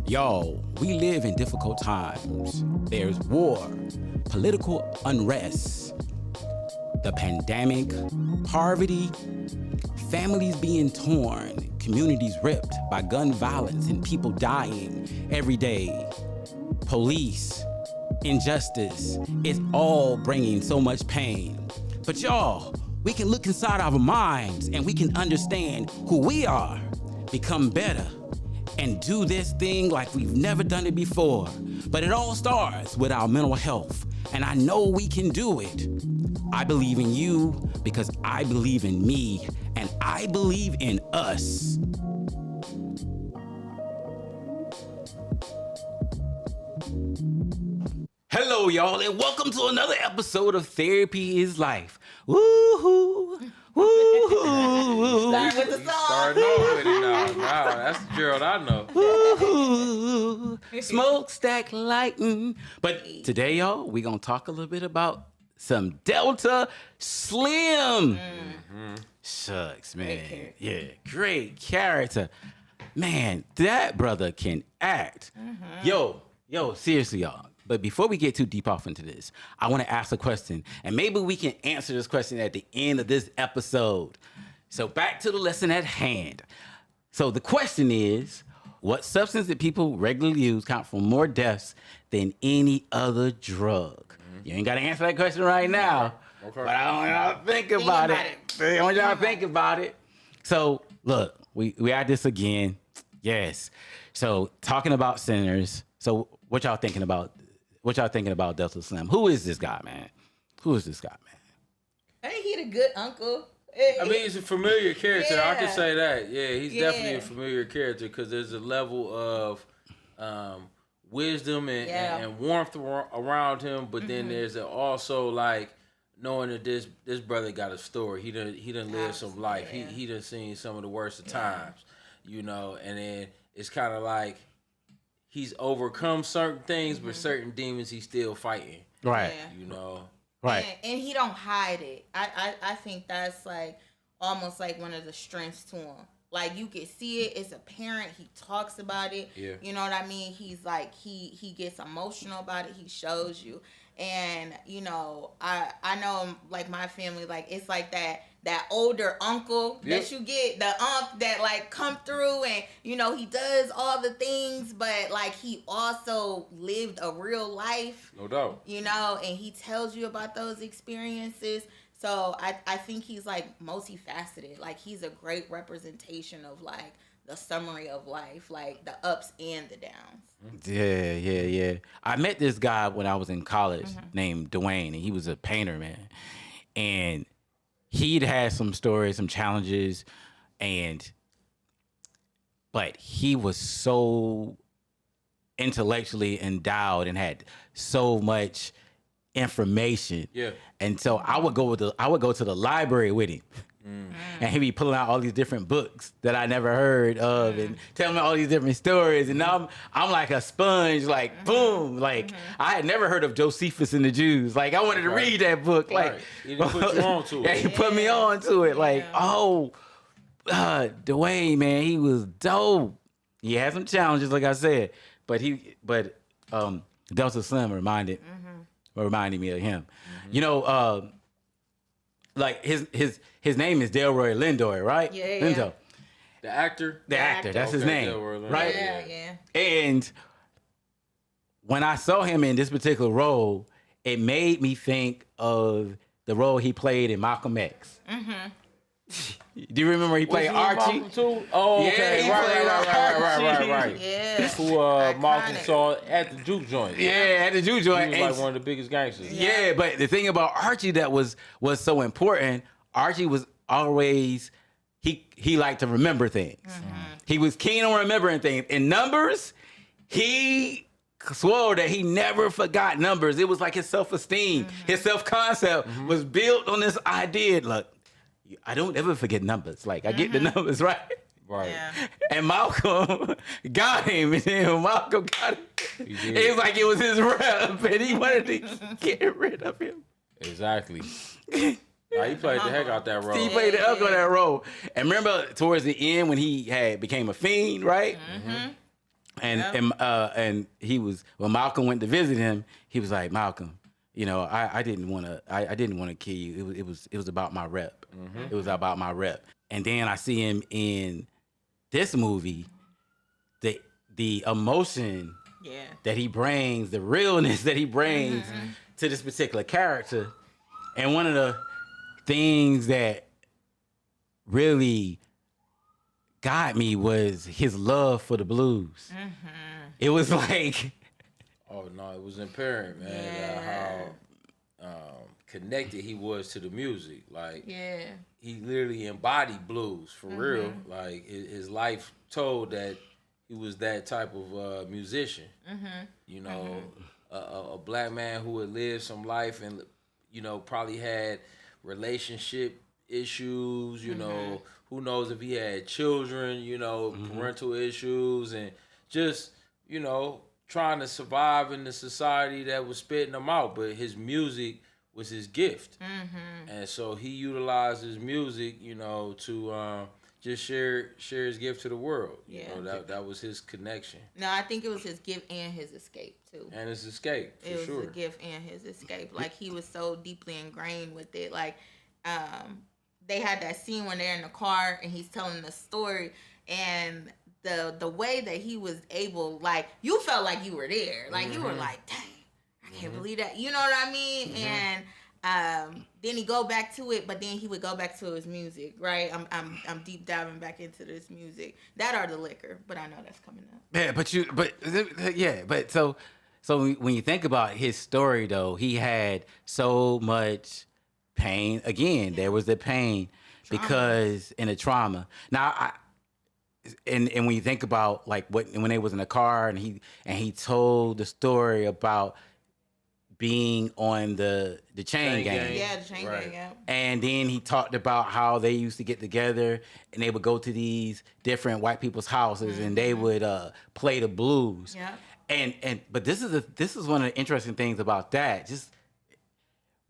Y'all, we live in difficult times. There's war, political unrest, the pandemic, poverty, families being torn, communities ripped by gun violence and people dying every day, police, injustice. It's all bringing so much pain. But y'all, we can look inside our minds and we can understand who we are, become better, and do this thing like we've never done it before. But it all starts with our mental health, and I know we can do it. I believe in you because I believe in me, and I believe in us. Hello, y'all, and welcome to another episode of Therapy is Life. Woo-hoo! Woo-hoo! Start with the song. Starting off with it now. Wow, that's the Gerald I know. Woo-hoo! Smokestack lighting. But today, y'all, we're going to talk a little bit about some Delta Slim. Shucks, man. Great character. Man, that brother can act. Yo, seriously, y'all. But before we get too deep off into this, I want to ask a question, and maybe we can answer this question at the end of this episode. So back to the lesson at hand. So the question is, what substance that people regularly use count for more deaths than any other drug? You ain't got to answer that question right now, but I want y'all to think about it. I want y'all to think about it. So look, we at this again. Yes. So talking about sinners. So what y'all thinking about? What y'all thinking about Delta Slim? Who is this guy, man? Hey, he the good uncle. Hey. I mean, he's a familiar character. Yeah. I can say that. Yeah, he's definitely a familiar character because there's a level of wisdom and warmth around him. But then there's also like knowing that this brother got a story. He done lived some life. He done seen some of the worst of times, you know. And then it's kind of like he's overcome certain things, but certain demons he's still fighting. Right. Yeah. You know. Right. And he don't hide it. I think that's like almost like one of the strengths to him. Like you can see it, it's apparent. He talks about it. Yeah. You know what I mean? He's like he gets emotional about it. He shows you. And you know, I know like my family, like it's like that older uncle that you get, the unc that like come through and you know he does all the things, but like he also lived a real life. No doubt. You know, and he tells you about those experiences. So I think he's like multifaceted. Like he's a great representation of like the summary of life, like the ups and the downs. Yeah. I met this guy when I was in college named Dwayne, and he was a painter, man. And he'd had some stories, some challenges, but he was so intellectually endowed and had so much information. Yeah. And so I would go to the library with him. And he'd be pulling out all these different books that I never heard of and telling me all these different stories. And now I'm like a sponge, like boom. Like I had never heard of Josephus and the Jews. Like I wanted to read that book. Like he put you on to it. Yeah, he put me on to it. Like, Dwayne, man, he was dope. He had some challenges, like I said, but Delta Slim reminded me of him. You know, like his name is Delroy Lindo, right? Yeah. Lindo. The actor? The actor, that's his name. Right? Yeah. And when I saw him in this particular role, it made me think of the role he played in Malcolm X. Do you remember he played Archie? Too? Oh, okay. Yeah, Right. Yeah. Who Malcolm saw at the juke joint. Yeah, at the juke joint. He was like one of the biggest gangsters. Yeah, but the thing about Archie that was so important, Archie was always, he liked to remember things. He was keen on remembering things. In numbers, he swore that he never forgot numbers. It was like his self-esteem, his self-concept was built on this idea. Look, I don't ever forget numbers. Like, I get the numbers right. Right. Yeah. And Malcolm got him. And then Malcolm got him. It was like it was his rep, and he wanted to get rid of him. Exactly. Nah, he played the heck out that role. He played the heck out that role. And remember towards the end when he became a fiend, right? And he was, when Malcolm went to visit him, he was like, Malcolm, you know, I didn't want to kill you. It was about my rep. It was about my rep. And then I see him in this movie, the emotion that he brings, the realness that he brings to this particular character. And one of the things that really got me was his love for the blues. It was like, oh no, it was apparent, man, how connected he was to the music. Like, he literally embodied blues for real. Like, his life told that he was that type of musician. You know, a black man who had lived some life and, you know, probably had relationship issues, you know, who knows if he had children, you know, parental issues, and just, you know, trying to survive in the society that was spitting him out. But his music was his gift. And so he utilized his music, you know, to just share his gift to the world. You know, that was his connection. No, I think it was his gift and his escape too. And his escape, for sure. It was a gift and his escape. Like, he was so deeply ingrained with it. Like, they had that scene when they're in the car and he's telling the story, and the way that he was able, like, you felt like you were there. Like, you were like, dang, I can't believe that. You know what I mean? And then he go back to it, but then he would go back to his music, right? I'm deep diving back into this music. That or the liquor, but I know that's coming up. Yeah, but so when you think about his story, though, he had so much pain. Again, there was the pain because in the trauma. Now, and when you think about like when they was in the car and he told the story about being on the chain gang. Yeah, the chain gang, yeah. And then he talked about how they used to get together and they would go to these different white people's houses and they would play the blues. Yeah. But this is one of the interesting things about that. Just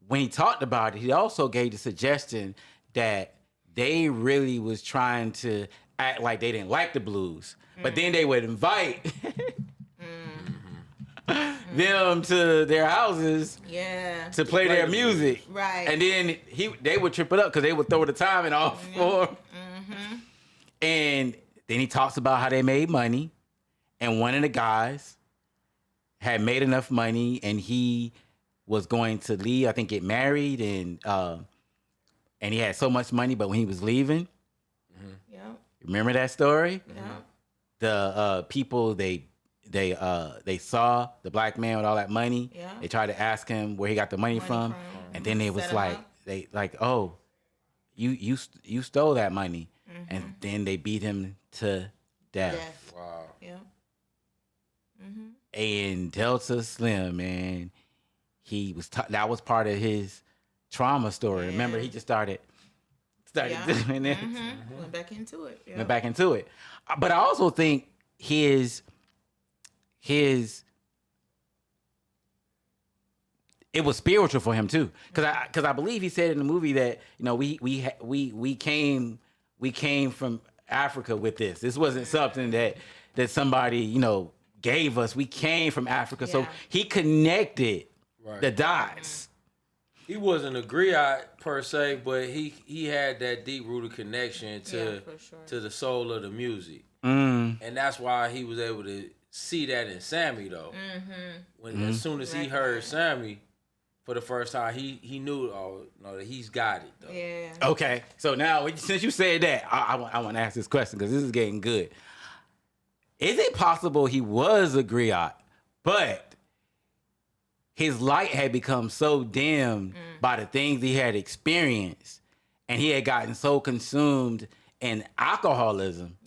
when he talked about it, he also gave the suggestion that they really was trying to act like they didn't like the blues, but then they would invite them to their houses to play their music. Right. And then they would trip it up because they would throw the timing off for him. And then he talks about how they made money, and one of the guys had made enough money and he was going to leave, I think get married, and he had so much money, but when he was leaving, remember that story? The people they saw the black man with all that money. They tried to ask him where he got the money from, and then they was like, oh, you stole that money, and then they beat him to death. Wow. Yeah. And Delta Slim, man, he was that was part of his trauma story. Remember, he just started doing it. Went back into it. Went back into it. But I also think his it was spiritual for him too, because I believe he said in the movie that, you know, we came from Africa with this. This wasn't something that somebody, you know, gave us. We came from Africa, so he connected the dots. He wasn't a griot per se, but he had that deep rooted connection to the soul of the music, and that's why he was able to see that in Sammy though. As soon as he heard Sammy for the first time, he knew, oh no, that he's got it though. Yeah. Okay, so now since you said that, I want to ask this question because this is getting good. Is it possible he was a griot, but his light had become so dimmed by the things he had experienced, and he had gotten so consumed in alcoholism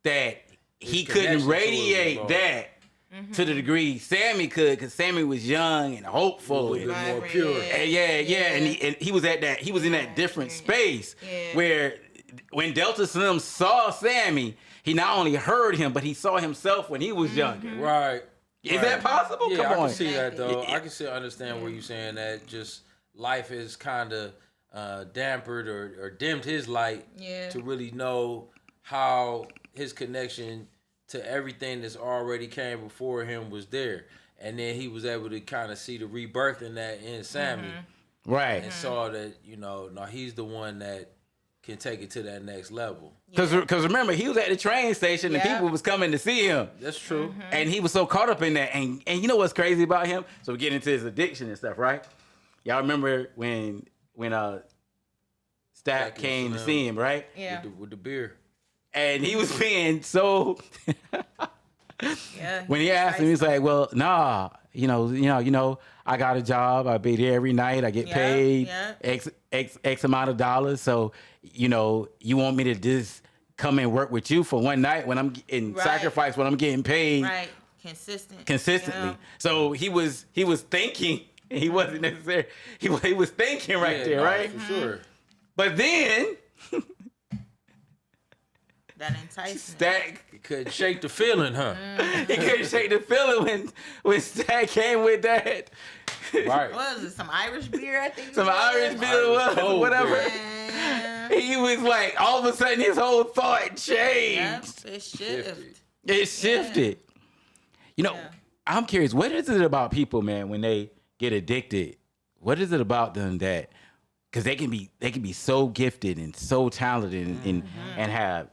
that he couldn't radiate that to the degree Sammy could, because Sammy was young and hopeful, and more pure. And and he was in that different space where when Delta Slim saw Sammy, he not only heard him, but he saw himself when he was younger. Right. Is that possible? Yeah, Come on. I can see that though. I can still understand where you're saying that. Just life is kind of dampered or dimmed his light to really know how his connection to everything that's already came before him was there. And then he was able to kind of see the rebirth in that in Sammy. Right. And saw that, no, he's the one that can take it to that next level. Because remember, he was at the train station and people was coming to see him. That's true. And he was so caught up in that. And you know what's crazy about him? So we get into his addiction and stuff, right? Y'all remember when Stack came to see him, right? Yeah. With the beer. And he was being so... When he asked him, he's like, "Well, nah, I got a job. I be there every night. I get paid X amount of dollars. So, you want me to just come and work with you for one night when I'm getting sacrifice when I'm getting paid, right? Consistently. So he was thinking. He wasn't necessarily. He was thinking there, right? For sure. But then. That enticement. Stack couldn't shake the feeling, huh? He couldn't shake the feeling when Stack came with that. Right. What was it? Some Irish beer, I think. Some Irish beer was, whatever. He was like, all of a sudden, his whole thought changed. Yep, it shifted. It shifted. I'm curious, what is it about people, man, when they get addicted? What is it about them that, because they can be so gifted and so talented and have,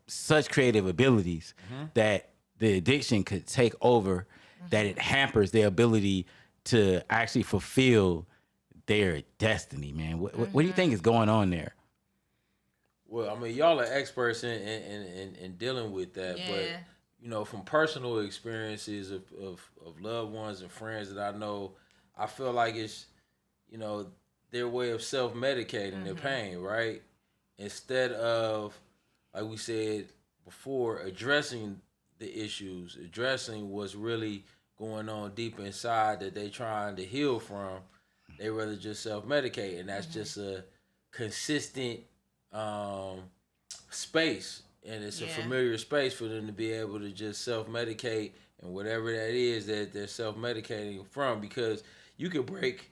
such creative abilities that the addiction could take over, that it hampers their ability to actually fulfill their destiny, man. What do you think is going on there? Well, I mean, y'all are experts in dealing with that, but from personal experiences of loved ones and friends that I know, I feel like it's, their way of self-medicating their pain, right? Instead of, like we said before, addressing the issues, addressing what's really going on deep inside that they trying to heal from, they rather just self-medicate. And that's just a consistent space. And it's a familiar space for them to be able to just self-medicate and whatever that is that they're self-medicating from. Because you could break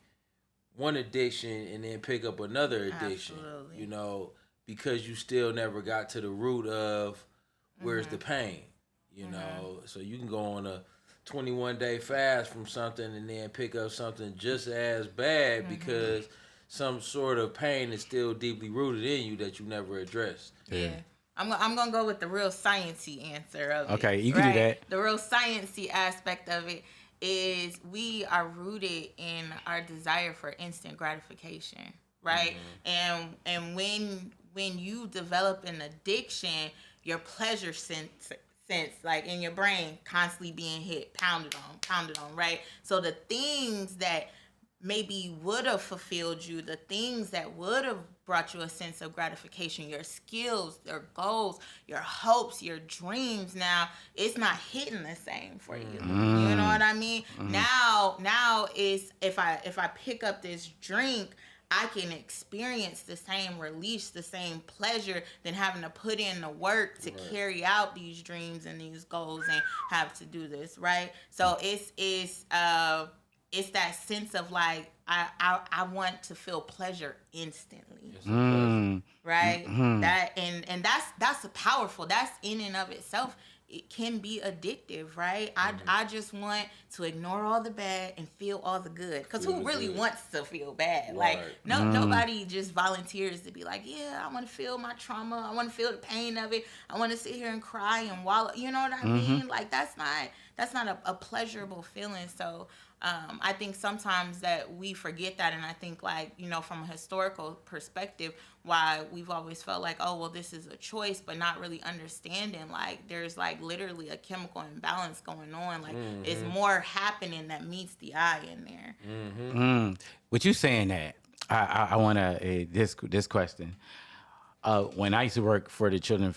one addiction and then pick up another addiction. Absolutely. Because you still never got to the root of where's the pain, So you can go on a 21-day fast from something and then pick up something just as bad because some sort of pain is still deeply rooted in you that you never addressed. Yeah. I'm gonna go with the real sciencey answer of it. Okay, you can do that. The real sciencey aspect of it is we are rooted in our desire for instant gratification, right? And when you develop an addiction, your pleasure sense like in your brain constantly being hit, pounded on, right? So the things that maybe would have fulfilled you, the things that would have brought you a sense of gratification, your skills, your goals, your hopes, your dreams, now it's not hitting the same for you. You know what I mean? Now is if I pick up this drink, I can experience the same release, the same pleasure than having to put in the work to carry out these dreams and these goals and have to do this, right? So it's that sense of like I want to feel pleasure instantly, right? That and that's powerful. That's in and of itself. It can be addictive, right? I just want to ignore all the bad and feel all the good. Because who really wants to feel bad? Right. Like, nobody just volunteers to be like, yeah, I want to feel my trauma. I want to feel the pain of it. I want to sit here and cry and wallow. You know what I mean? Like, that's not a pleasurable feeling. So I think sometimes that we forget that. And I think, like, from a historical perspective, why we've always felt like, oh, well, this is a choice, but not really understanding, like, there's, like, literally a chemical imbalance going on. Like, it's more happening that meets the eye in there. What you saying that, I want to, this question. When I used to work for the Children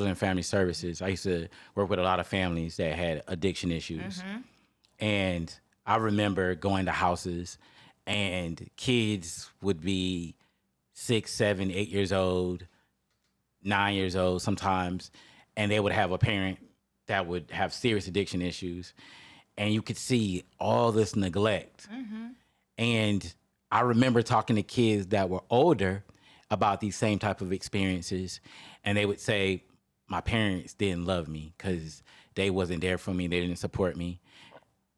and Family Services, I used to work with a lot of families that had addiction issues. And I remember going to houses and kids would be 6, 7, 8 years old, 9 years old sometimes, and they would have a parent that would have serious addiction issues. And you could see all this neglect. And I remember talking to kids that were older about these same type of experiences, and they would say, my parents didn't love me because they wasn't there for me. They didn't support me.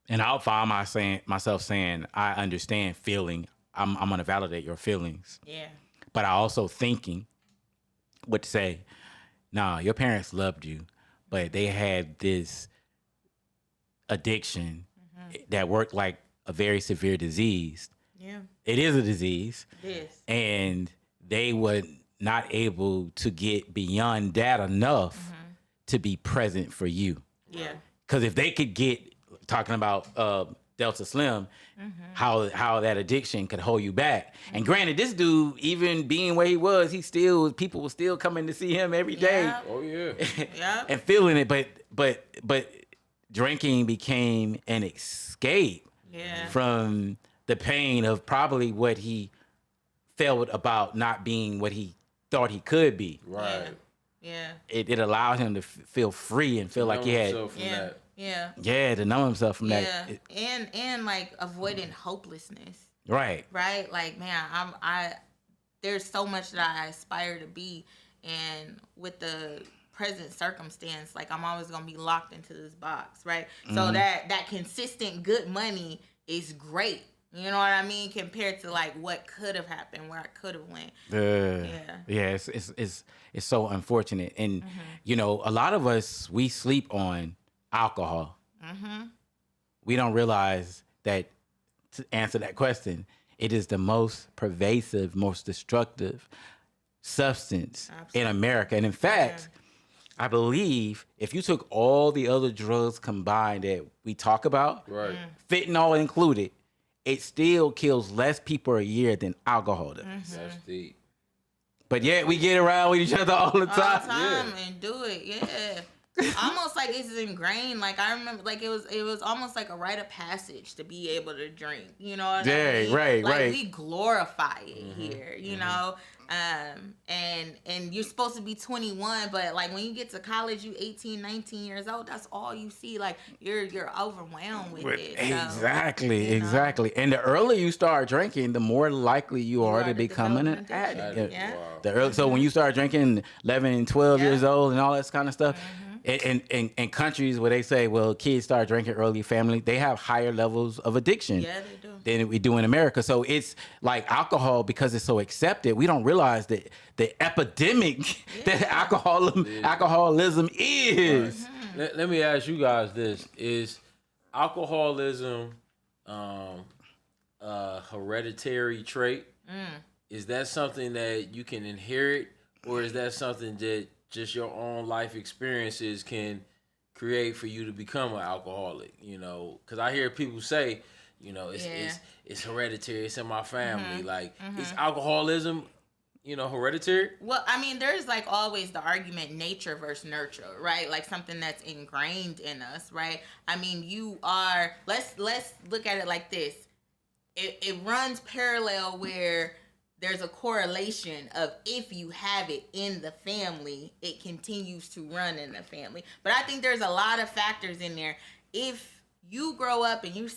And I'll find myself saying, I understand feeling. I'm going to validate your feelings. Yeah. But I also thinking would say, nah, your parents loved you, but they had this addiction that worked like a very severe disease. Yeah. It is a disease. It is. And they were not able to get beyond that enough to be present for you. Yeah. Because if they could get, talking about Delta Slim, how that addiction could hold you back. And granted, this dude, even being where he was, people were still coming to see him every day. Yeah. Oh yeah. Yeah. And feeling it, but drinking became an escape from the pain of probably what he felt about not being what he thought he could be. Right. Yeah. It allowed him to feel free and feel like he had to numb himself from that. And like avoiding hopelessness. Right. Right? Like, man, I there's so much that I aspire to be, and with the present circumstance, like I'm always gonna be locked into this box, right? So that consistent good money is great. You know what I mean? Compared to like what could have happened, where I could have went. It's so unfortunate, and you know, a lot of us, we sleep on alcohol. We don't realize that, to answer that question, it is the most pervasive, most destructive substance in America. And in fact, I believe if you took all the other drugs combined that we talk about, fentanyl included, it still kills less people a year than alcohol does. That's deep. But yet we get around with each other all the time. And do it, yeah. Almost like it's ingrained. Like I remember, like it was almost like a rite of passage to be able to drink. You know what I mean? Right. Like we glorify it here. You know, and you're supposed to be 21, but like when you get to college, you 18, 19 years old. That's all you see. Like you're overwhelmed with it. Exactly. And the earlier you start drinking, the more likely you are to become an addict. Wow. So when you start drinking 11 and 12 years old and all that kind of stuff. In countries where they say, well, kids start drinking early, family, they have higher levels of addiction than we do in America. So it's like alcohol, because it's so accepted, we don't realize that the epidemic that alcoholism is. Right. Let me ask you guys this. Is alcoholism a hereditary trait? Is that something that you can inherit, or is that something that just your own life experiences can create for you to become an alcoholic? You know, because I hear people say, you know, it's hereditary, it's in my family. Like, is alcoholism, you know, hereditary? Well, I mean, there's like always the argument nature versus nurture, right? Like something that's ingrained in us, right? I mean, let's look at it like this. It runs parallel where there's a correlation of if you have it in the family, it continues to run in the family. But I think there's a lot of factors in there. If you grow up and you're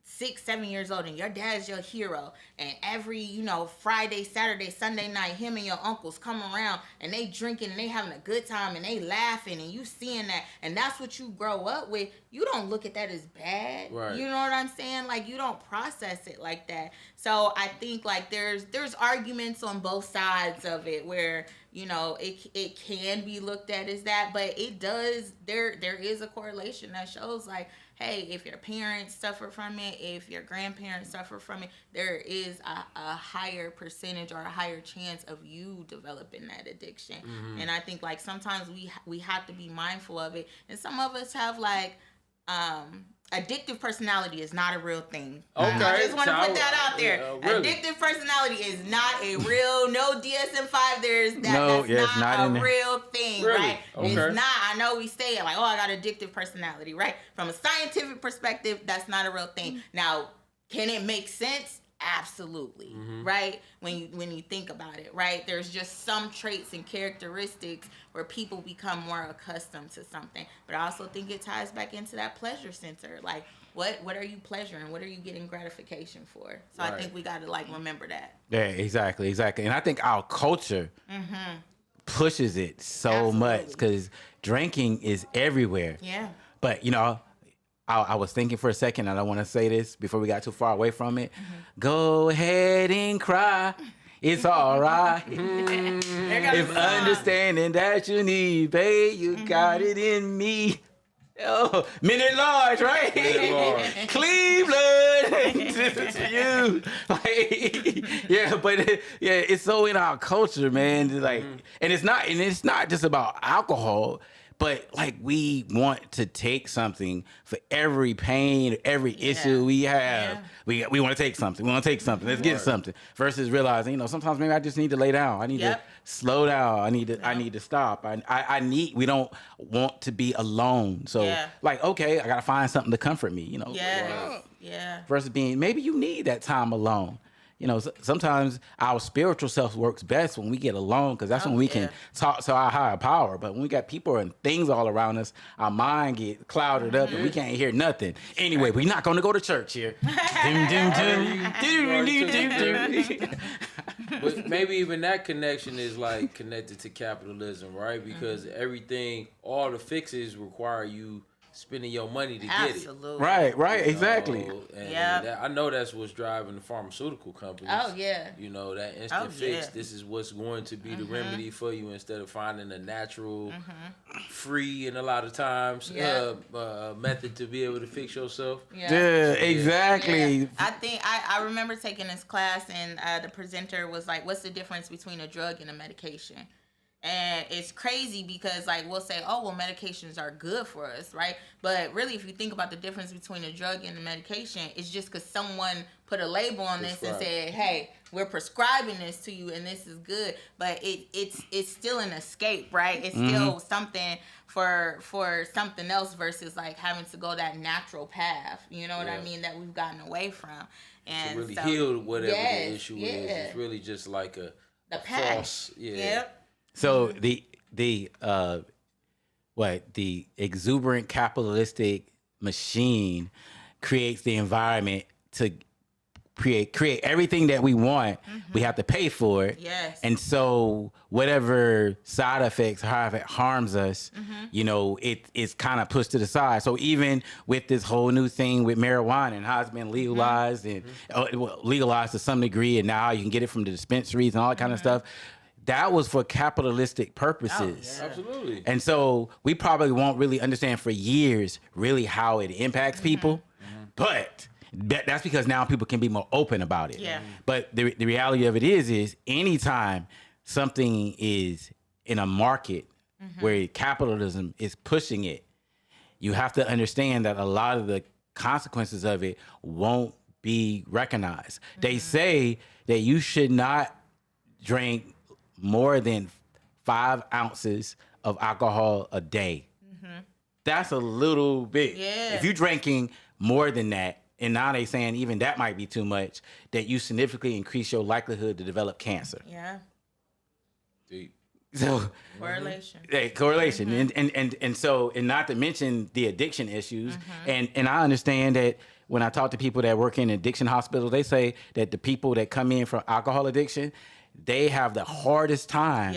6, 7 years old and your dad's your hero, and every, you know, Friday, Saturday, Sunday night, him and your uncles come around and they drinking and they having a good time and they laughing, and you seeing that, and that's what you grow up with, you don't look at that as bad. Right. You know what I'm saying? Like, you don't process it like that. So I think like there's arguments on both sides of it where, you know, it can be looked at as that, but it does, there is a correlation that shows like, hey, if your parents suffer from it, if your grandparents suffer from it, there is a higher percentage or a higher chance of you developing that addiction. And I think like sometimes we have to be mindful of it. And some of us have like addictive personality is not a real thing. Okay. I just want to put that out there. Really? Addictive personality is not a real, no DSM-5. That's not a real thing, really? Right? Okay. It's not. I know we say it like, oh, I got addictive personality, right? From a scientific perspective, that's not a real thing. Now, can it make sense? Absolutely, right? When you think about it, right? There's just some traits and characteristics where people become more accustomed to something. But I also think it ties back into that pleasure center. Like, what are you pleasuring? What are you getting gratification for? So I think we got to like remember that. Yeah, exactly. And I think our culture pushes it so much because drinking is everywhere. Yeah. But I was thinking for a second, and I want to say this before we got too far away from it. Go ahead and cry. It's all right. If understanding that you need, babe, you got it in me. Oh, Minute Large, right? Minute Large. Cleveland to you. It's so in our culture, man. Like, and it's not just about alcohol. But like we want to take something for every pain, every issue we have. We want to take something. We want to take something. Let's get something. Versus realizing, sometimes maybe I just need to lay down. I need to slow down. I need to stop. We don't want to be alone. So like, okay, I gotta find something to comfort me. Versus being maybe you need that time alone. Sometimes our spiritual self works best when we get alone because that's when we can talk to our higher power. But when we got people and things all around us, our mind get clouded up and we can't hear nothing. Anyway, we're not going to go to church here. But maybe even that connection is like connected to capitalism, right? Because everything, all the fixes require you spending your money to get it. Right, exactly. I know that's what's driving the pharmaceutical companies. Oh, yeah. That instant fix. This is what's going to be the remedy for you instead of finding a natural, free, and a lot of times, method to be able to fix yourself. Yeah, exactly. Yeah. I think I remember taking this class and the presenter was like, what's the difference between a drug and a medication? And it's crazy because, like, we'll say, oh, well, medications are good for us, right? But really, if you think about the difference between a drug and a medication, it's just because someone put a label on this and said, hey, we're prescribing this to you and this is good. But it's still an escape, right? It's still something for something else versus, like, having to go that natural path, you know what I mean, that we've gotten away from. And to really heal whatever the issue is. It's really just like a false. So the exuberant capitalistic machine creates the environment to create everything that we want. We have to pay for it. Yes. And so whatever side effects, how it harms us, it's kind of pushed to the side. So even with this whole new thing with marijuana and how it's been legalized and legalized to some degree, and now you can get it from the dispensaries and all that kind of stuff. That was for capitalistic purposes. Absolutely. And so we probably won't really understand for years really how it impacts people. But that's because now people can be more open about it. Yeah. But the reality of it is anytime something is in a market where capitalism is pushing it, you have to understand that a lot of the consequences of it won't be recognized. They say that you should not drink more than 5 ounces of alcohol a day. That's a little bit. Yeah. If you're drinking more than that, and now they saying even that might be too much, that you significantly increase your likelihood to develop cancer. Yeah. Deep. So Correlation. Correlation. And so, and not to mention the addiction issues. And I understand that when I talk to people that work in addiction hospitals, they say that the people that come in from alcohol addiction, they have the hardest time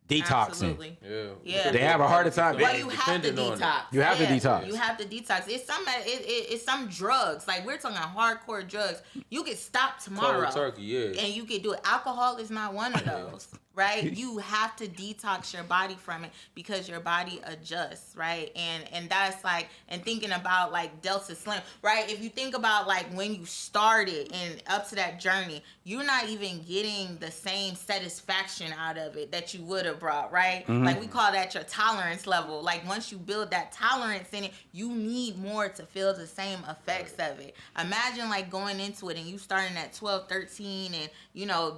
detoxing. Absolutely. Yeah. They have a harder time. Well, you have to detox. You have to detox. You have to detox. It's some drugs. Like, we're talking hardcore drugs. You get stopped tomorrow. Cold turkey, And you can do it. Alcohol is not one of those. Right? You have to detox your body from it because your body adjusts, right? And that's like, and thinking about like Delta Slim, right? If you think about like when you started and up to that journey, you're not even getting the same satisfaction out of it that you would have brought, right? Like, we call that your tolerance level. Like, once you build that tolerance in it, you need more to feel the same effects of it. Imagine like going into it and you starting at 12, 13 and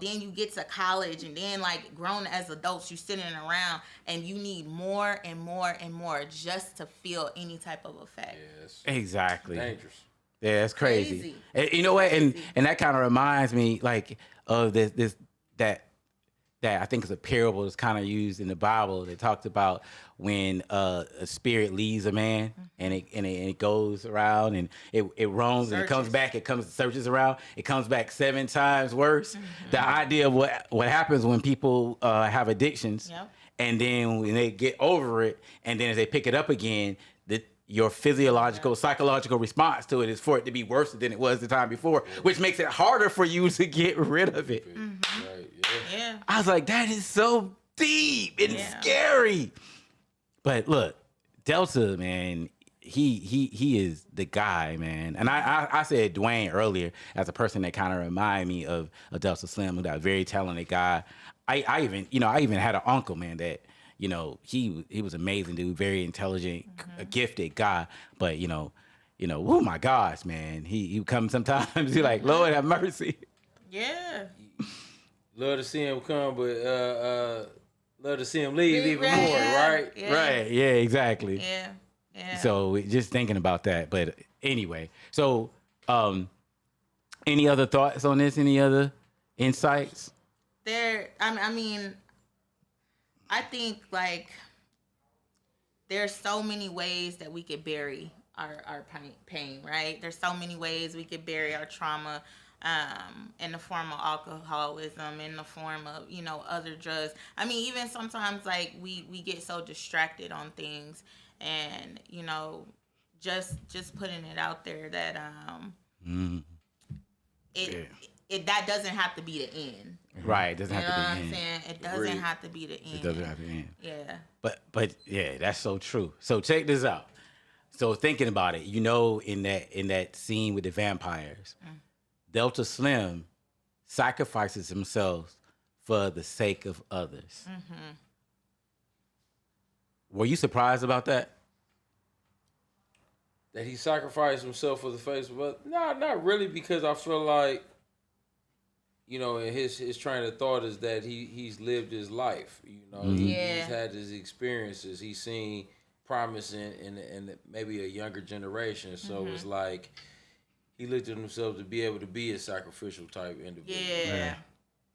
then you get to college and then like grown as adults, you sitting around and you need more and more and more just to feel any type of effect. Yes. Exactly. Dangerous. Yeah, it's crazy. And you know what? And that kind of reminds me like of this that that I think is a parable that's kind of used in the Bible that talks about when a spirit leaves a man and it goes around and it roams and it comes back, searches around, it comes back 7 times worse. The idea of what happens when people have addictions, and then when they get over it, and then as they pick it up again, your physiological, psychological response to it is for it to be worse than it was the time before, which makes it harder for you to get rid of it. Right, Yeah. I was like, that is so deep and scary. But look, Delta, man, he is the guy, man. And I said Dwayne earlier as a person that kind of reminded me of Delta Slim, that very talented guy. I even had an uncle, man, that, you know, he was amazing dude, very intelligent, a gifted guy. But, oh my gosh, man. He would come sometimes, he like, Lord have mercy. Yeah. Love to see him come, but love to see him leave even more, right? Yeah. Right, yeah, exactly. Yeah. So just thinking about that. But anyway, so any other thoughts on this? Any other insights? I think like there's so many ways that we could bury our pain, right? There's so many ways we could bury our trauma in the form of alcoholism, in the form of, other drugs. I mean, even sometimes like we get so distracted on things and, just putting it out there that that doesn't have to be the end. Right, it doesn't have to be the end. You know what I'm saying? It doesn't have to be the end. It doesn't have to be the end. Yeah. But yeah, that's so true. So check this out. So thinking about it, in that scene with the vampires, Delta Slim sacrifices himself for the sake of others. Mm-hmm. Were you surprised about that? That he sacrificed himself for the face of others? No, not really, because I feel like, his train of thought is that he's lived his life. He's had his experiences. He's seen promise in maybe a younger generation. So it's like he looked at himself to be able to be a sacrificial type individual.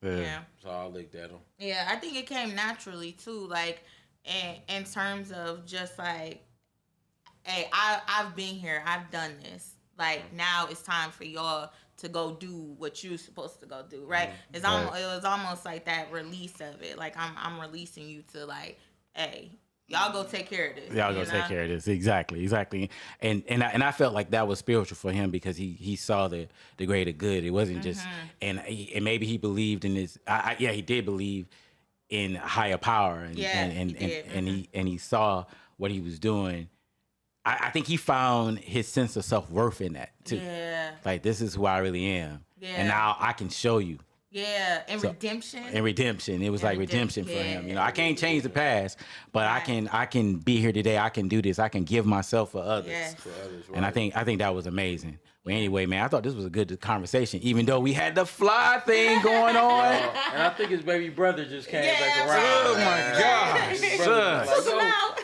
Yeah. So I looked at him. Yeah, I think it came naturally too. Like in terms of just like, hey, I've been here. I've done this. Like now it's time for y'all to go do what you're supposed to go do, right? It was almost like that release of it. Like I'm releasing you to like, hey, y'all go take care of this. Y'all go take care of this. Exactly. And I felt like that was spiritual for him because he saw the greater good. It wasn't just and maybe he believed in this. He did believe in higher power and he saw what he was doing. I think he found his sense of self-worth in that too. Yeah. Like, this is who I really am. Yeah. And now I can show you. Yeah. And redemption. It was like redemption for him. I can't change the past, but I can be here today. I can do this. I can give myself for others. Yes. For others, right. And I think that was amazing. Well, anyway, man, I thought this was a good conversation, even though we had the fly thing going on. And I think his baby brother just came back around. Oh my gosh. His brother was like,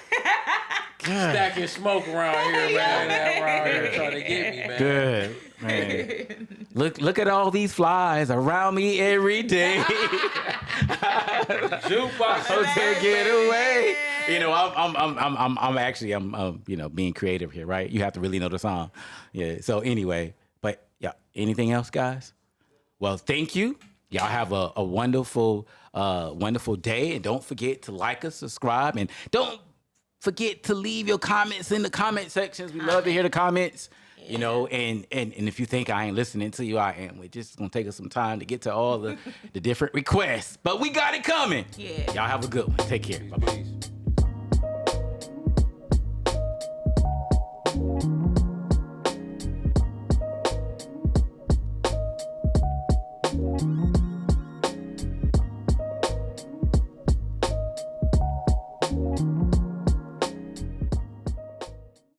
stacking smoke around here, man. Around here trying to get me, man. Good, man. Look at all these flies around me every day. Jukebox to get away. I'm actually being creative here, right? You have to really know the song. Yeah. So anyway, but yeah, anything else, guys? Well, thank you. Y'all have a wonderful day, and don't forget to like us, subscribe, and don't forget to leave your comments in the comment sections. We love to hear the comments. And if you think I ain't listening to you, I am. We're just gonna take us some time to get to all the different requests, but we got it coming. Yeah. Y'all have a good one. Take care. Bye-bye.